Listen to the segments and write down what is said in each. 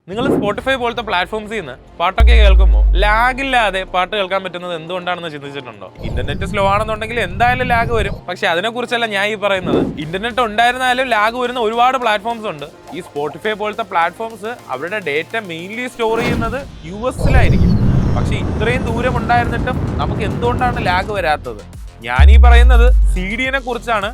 നിങ്ങൾ സ്പോട്ടിഫൈ പോലത്തെ പ്ലാറ്റ്ഫോംസിൽ നിന്ന് പാട്ടൊക്കെ കേൾക്കുമ്പോൾ ലാഗ് ഇല്ലാതെ പാട്ട് കേൾക്കാൻ പറ്റുന്നത് എന്തുകൊണ്ടാണെന്ന് ചിന്തിച്ചിട്ടുണ്ടോ? ഇന്റർനെറ്റ് സ്ലോ ആണെന്നുണ്ടെങ്കിൽ എന്തായാലും ലാഗ് വരും. പക്ഷെ അതിനെക്കുറിച്ചല്ല ഞാൻ ഈ പറയുന്നത്. ഇന്റർനെറ്റ് ഉണ്ടായിരുന്നാലും ലാഗ് വരുന്ന ഒരുപാട് പ്ലാറ്റ്ഫോംസ് ഉണ്ട്. ഈ സ്പോട്ടിഫൈ പോലത്തെ പ്ലാറ്റ്ഫോംസ് അവരുടെ ഡേറ്റ മെയിൻലി സ്റ്റോർ ചെയ്യുന്നത് US-ലായിരിക്കും. പക്ഷെ ഇത്രയും ദൂരം ഉണ്ടായിരുന്നിട്ടും നമുക്ക് എന്തുകൊണ്ടാണ് ലാഗ് വരാത്തത്? ഞാനീ പറയുന്നത് CDN-നെ കുറിച്ചാണ്.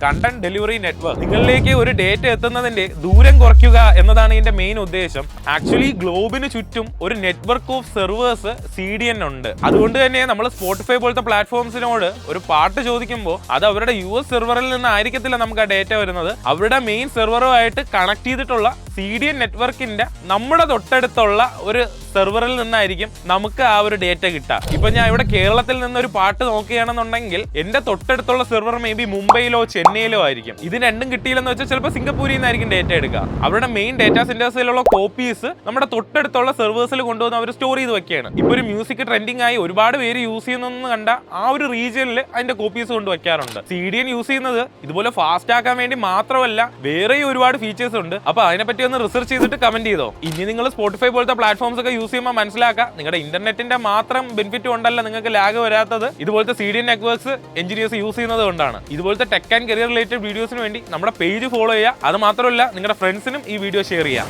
Content delivery network. നിങ്ങളിലേക്ക് ഒരു ഡേറ്റ എത്തുന്നതിന്റെ ദൂരം കുറയ്ക്കുക എന്നതാണ് ഇതിന്റെ മെയിൻ ഉദ്ദേശം. ആക്ച്വലി ഗ്ലോബിന് ചുറ്റും ഒരു നെറ്റ്വർക്ക് ഓഫ് സെർവേഴ്സ് CDN ഉണ്ട്. അതുകൊണ്ട് തന്നെ നമ്മൾ സ്പോട്ടിഫൈ പോലത്തെ പ്ലാറ്റ്ഫോംസിനോട് ഒരു പാട്ട് ചോദിക്കുമ്പോൾ അത് അവരുടെ US സെർവറിൽ നിന്നായിരിക്കത്തില്ല നമുക്ക് ആ ഡേറ്റ വരുന്നത്. അവരുടെ മെയിൻ സെർവറുമായിട്ട് കണക്ട് ചെയ്തിട്ടുള്ള CDN നെറ്റ്വർക്കിന്റെ നമ്മുടെ തൊട്ടടുത്തുള്ള ഒരു സെർവറിൽ നിന്നായിരിക്കും നമുക്ക് ആ ഒരു ഡേറ്റ കിട്ടുക. ഇപ്പൊ ഞാൻ ഇവിടെ കേരളത്തിൽ നിന്ന് ഒരു പാട്ട് നോക്കുകയാണെന്നുണ്ടെങ്കിൽ എന്റെ തൊട്ടടുത്തുള്ള സെർവർ മേ ബി മുംബൈയിലോ ചെന്നൈയിലോ ആയിരിക്കും. ഇത് രണ്ടും കിട്ടിയില്ലെന്ന് വെച്ചാൽ ചിലപ്പോൾ സിംഗപ്പൂരിൽ നിന്നായിരിക്കും ഡേറ്റ എടുക്കുക. അവരുടെ മെയിൻ ഡേറ്റാ സെന്റേഴ്സിലുള്ള കോപ്പീസ് നമ്മുടെ തൊട്ടടുത്തുള്ള സെർവേഴ്സിൽ കൊണ്ടുവന്ന് അവർ സ്റ്റോർ ചെയ്ത് വെക്കുകയാണ്. ഇപ്പൊ ഒരു മ്യൂസിക് ട്രെൻഡിങ് ആയി ഒരുപാട് പേര് യൂസ് ചെയ്യുന്നെന്ന് കണ്ട ആ ഒരു റീജിയനിൽ അതിന്റെ കോപ്പീസ് കൊണ്ട് വെക്കാറുണ്ട്. CDN യൂസ് ചെയ്യുന്നത് ഇതുപോലെ ഫാസ്റ്റ് ആക്കാൻ വേണ്ടി മാത്രമല്ല, വേറെയും ഒരുപാട് ഫീച്ചേഴ്സ് ഉണ്ട്. അപ്പൊ അതിനെപ്പറ്റി ഒന്ന് റിസർച്ച് ചെയ്തിട്ട് കമന്റ് ചെയ്തോ. ഇനി നിങ്ങൾ സ്പോട്ടിഫൈ പോലത്തെ പ്ലാറ്റ്ഫോംസ് ഒക്കെ യൂസ് ചെയ്യുമ്പോൾ മനസ്സിലാക്കുക, നിങ്ങളുടെ ഇന്റർനെറ്റിന്റെ മാത്രം ബെനിഫിറ്റ് കൊണ്ടല്ല നിങ്ങൾക്ക് ലാഗ് വരാത്തത്, ഇതുപോലത്തെ CDN നെറ്റ്വർക്ക്സ് എഞ്ചിനീയേഴ്സ് യൂസ് ചെയ്യുന്നത് കൊണ്ടാണ്. ഇതുപോലത്തെ ടെക് ആൻഡ് കരിയർ റിലേറ്റഡ് വീഡിയോസിന് വേണ്ടി നമ്മുടെ പേജ് ഫോളോ ചെയ്യുക. അത് മാത്രമല്ല, നിങ്ങളുടെ ഫ്രണ്ട്സിനും ഈ വീഡിയോ ഷെയർ ചെയ്യാം.